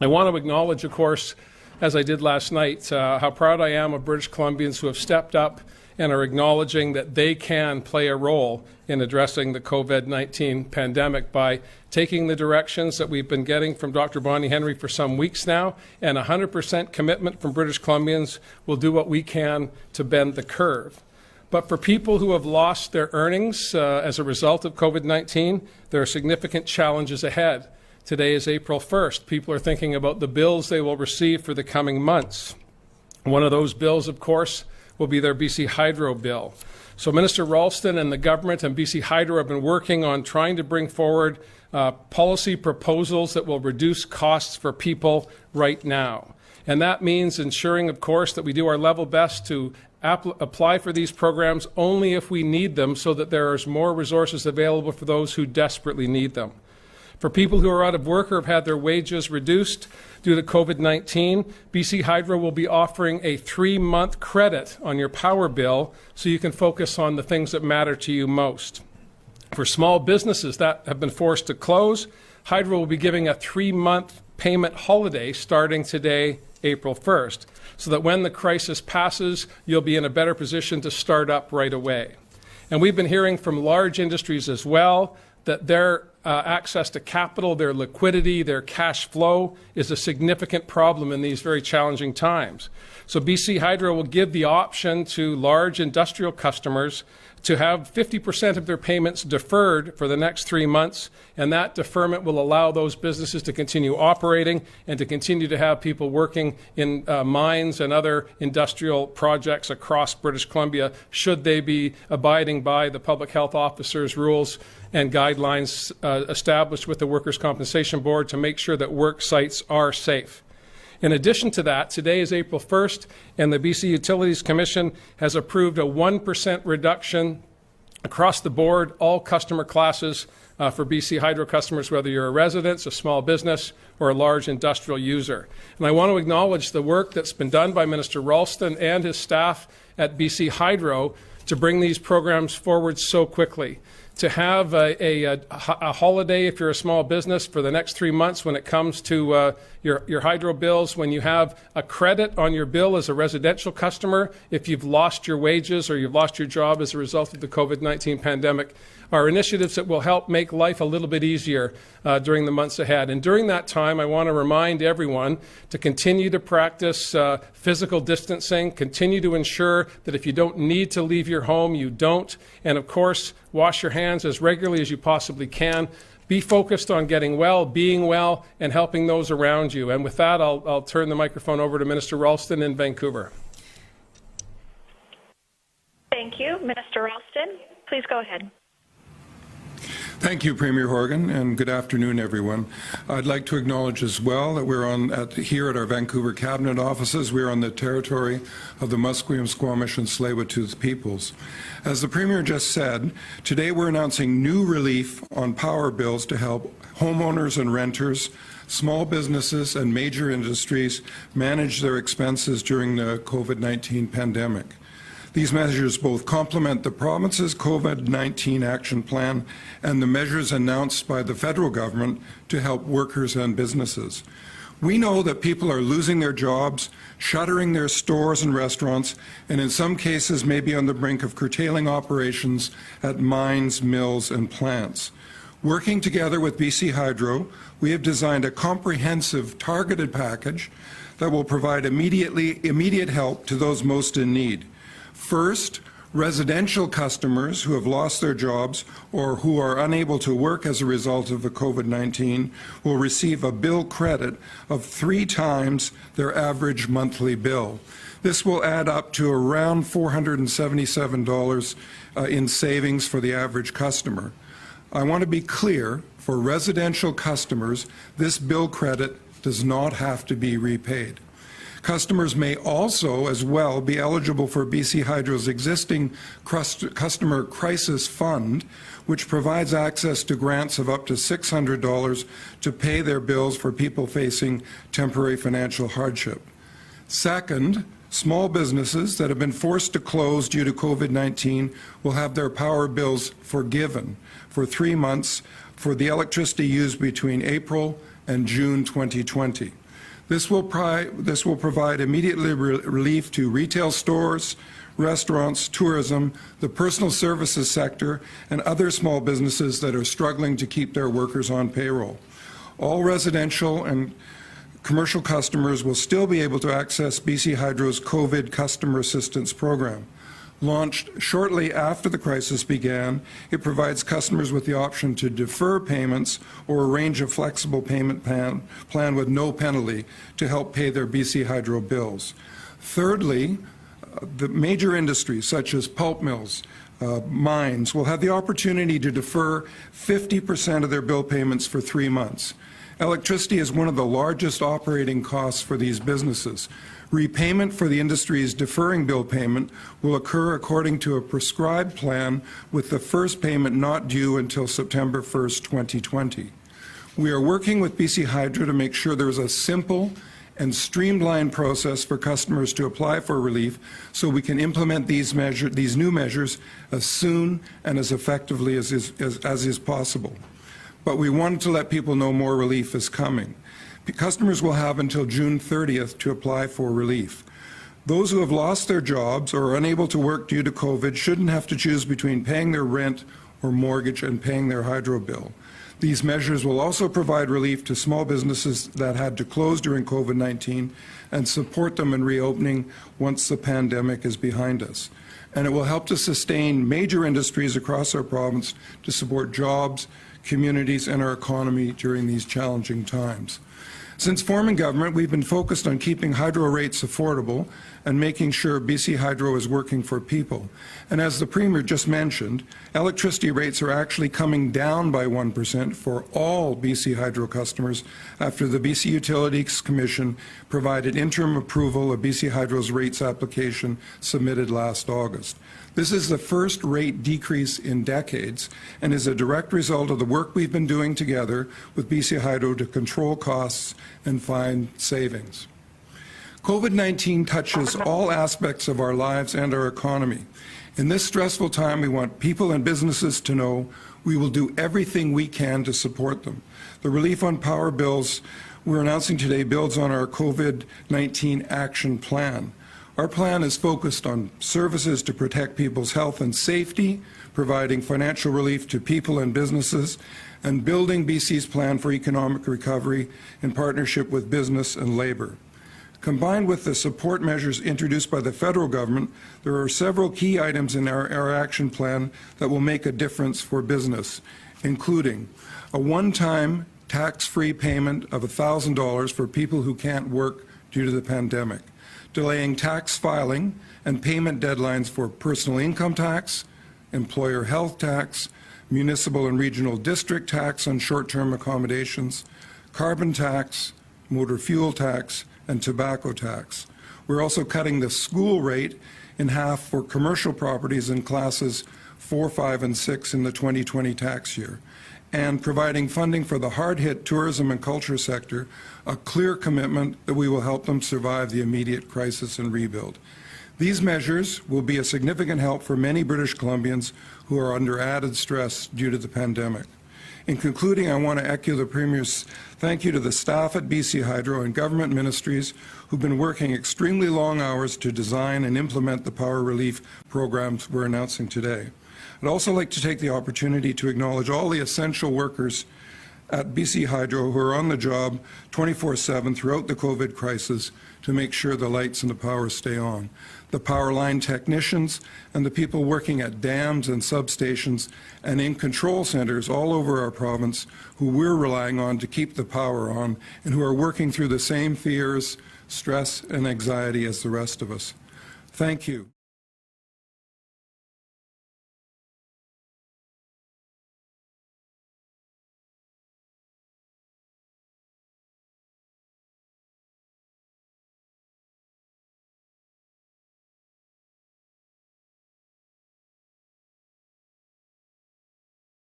I want to acknowledge, of course, as I did last night, how proud I am of British Columbians who have stepped up and are acknowledging that they can play a role in addressing the COVID-19 pandemic by taking the directions that we've been getting from Dr. Bonnie Henry for some weeks now, and 100% commitment from British Columbians will do what we can to bend the curve. But for people who have lost their earnings as a result of COVID-19, there are significant challenges ahead. Today is April 1st. People are thinking about the bills they will receive for the coming months. One of those bills, of course, will be their B.C Hydro bill. So Minister Ralston and the government and B.C Hydro have been working on trying to bring forward policy proposals that will reduce costs for people right now. And that means ensuring, of course, that we do our level best to apply for these programs only if we need them, so that there is more resources available for those who desperately need them. For people who are out of work or have had their wages reduced due to COVID-19, BC Hydro will be offering a 3-month credit on your power bill so you can focus on the things that matter to you most. For small businesses that have been forced to close, Hydro will be giving a 3-month payment holiday starting today, April 1st, so that when the crisis passes, you'll be in a better position to start up right away. And we've been hearing from large industries as well that their access to capital, their liquidity, their cash flow is a significant problem in these very challenging times. So BC Hydro will give the option to large industrial customers to have 50% of their payments deferred for the next 3 months, and that deferment will allow those businesses to continue operating and to continue to have people working in mines and other industrial projects across British Columbia, should they be abiding by the public health officer's rules and guidelines established with the Workers' Compensation Board to make sure that work sites are safe. In addition to that, today is April 1st, and the BC Utilities Commission has approved a 1% reduction across the board, all customer classes for BC Hydro customers, whether you're a resident, a small business, or a large industrial user. And I want to acknowledge the work that's been done by Minister Ralston and his staff at BC Hydro to bring these programs forward so quickly. To have a holiday if you're a small business for the next 3 months when it comes to your hydro bills, when you have a credit on your bill as a residential customer if you've lost your wages or you've lost your job as a result of the COVID-19 pandemic, are initiatives that will help make life a little bit easier during the months ahead. And during that time, I want to remind everyone to continue to practice physical distancing, continue to ensure that if you don't need to leave your home, you don't, and of course, wash your hands as regularly as you possibly can. Be focused on getting well, being well, and helping those around you. And with that, I'll turn the microphone over to Minister Ralston in Vancouver. Thank you. Minister Ralston, please go ahead. Thank you, Premier Horgan, and good afternoon, everyone. I'd like to acknowledge as well that we're here at our Vancouver Cabinet offices. We're on the territory of the Musqueam, Squamish, and Tsleil-Waututh peoples. As the Premier just said, today we're announcing new relief on power bills to help homeowners and renters, small businesses, and major industries manage their expenses during the COVID-19 pandemic. These measures both complement the province's COVID-19 action plan and the measures announced by the federal government to help workers and businesses. We know that people are losing their jobs, shuttering their stores and restaurants, and in some cases may be on the brink of curtailing operations at mines, mills, and plants. Working together with BC Hydro, we have designed a comprehensive, targeted package that will provide immediate help to those most in need. First, residential customers who have lost their jobs or who are unable to work as a result of the COVID-19 will receive a bill credit of 3 times their average monthly bill. This will add up to around $477 in savings for the average customer. I want to be clear, for residential customers, this bill credit does not have to be repaid. Customers may also, as well, be eligible for BC Hydro's existing Customer Crisis Fund, which provides access to grants of up to $600 to pay their bills for people facing temporary financial hardship. Second, small businesses that have been forced to close due to COVID-19 will have their power bills forgiven for 3 months for the electricity used between April and June 2020. This will provide immediate relief to retail stores, restaurants, tourism, the personal services sector, and other small businesses that are struggling to keep their workers on payroll. All residential and commercial customers will still be able to access BC Hydro's COVID Customer Assistance Program. Launched shortly after the crisis began, it provides customers with the option to defer payments or arrange a flexible payment plan with no penalty to help pay their BC Hydro bills. Thirdly, the major industries such as pulp mills, mines will have the opportunity to defer 50% of their bill payments for 3 months. Electricity is one of the largest operating costs for these businesses. Repayment for the industries deferring bill payment will occur according to a prescribed plan, with the first payment not due until September 1st, 2020. We are working with BC Hydro to make sure there is a simple and streamlined process for customers to apply for relief, so we can implement these new measures as soon and as effectively as is possible. But we wanted to let people know more relief is coming. Customers will have until June 30th to apply for relief. Those who have lost their jobs or are unable to work due to COVID shouldn't have to choose between paying their rent or mortgage and paying their hydro bill. These measures will also provide relief to small businesses that had to close during COVID-19 and support them in reopening once the pandemic is behind us. And it will help to sustain major industries across our province to support jobs, communities, and our economy during these challenging times. Since forming government, we've been focused on keeping hydro rates affordable and making sure BC Hydro is working for people. And as the Premier just mentioned, electricity rates are actually coming down by 1% for all BC Hydro customers after the BC Utilities Commission provided interim approval of BC Hydro's rates application submitted last August. This is the first rate decrease in decades and is a direct result of the work we've been doing together with BC Hydro to control costs and find savings. COVID-19 touches all aspects of our lives and our economy. In this stressful time, we want people and businesses to know we will do everything we can to support them. The relief on power bills we're announcing today builds on our COVID-19 action plan. Our plan is focused on services to protect people's health and safety, providing financial relief to people and businesses, and building BC's plan for economic recovery in partnership with business and labour. Combined with the support measures introduced by the federal government, there are several key items in our action plan that will make a difference for business, including a one-time tax-free payment of $1,000 for people who can't work due to the pandemic, delaying tax filing and payment deadlines for personal income tax, employer health tax, municipal and regional district tax on short-term accommodations, carbon tax, motor fuel tax, and tobacco tax. We're also cutting the school rate in half for commercial properties in classes 4, 5, and 6 in the 2020 tax year, and providing funding for the hard-hit tourism and culture sector, a clear commitment that we will help them survive the immediate crisis and rebuild. These measures will be a significant help for many British Columbians who are under added stress due to the pandemic. In concluding, I want to echo the Premier's thank you to the staff at BC Hydro and government ministries who've been working extremely long hours to design and implement the power relief programs we're announcing today. I'd also like to take the opportunity to acknowledge all the essential workers at BC Hydro who are on the job 24/7 throughout the COVID crisis to make sure the lights and the power stay on. The power line technicians and the people working at dams and substations and in control centres all over our province who we're relying on to keep the power on and who are working through the same fears, stress and anxiety as the rest of us. Thank you.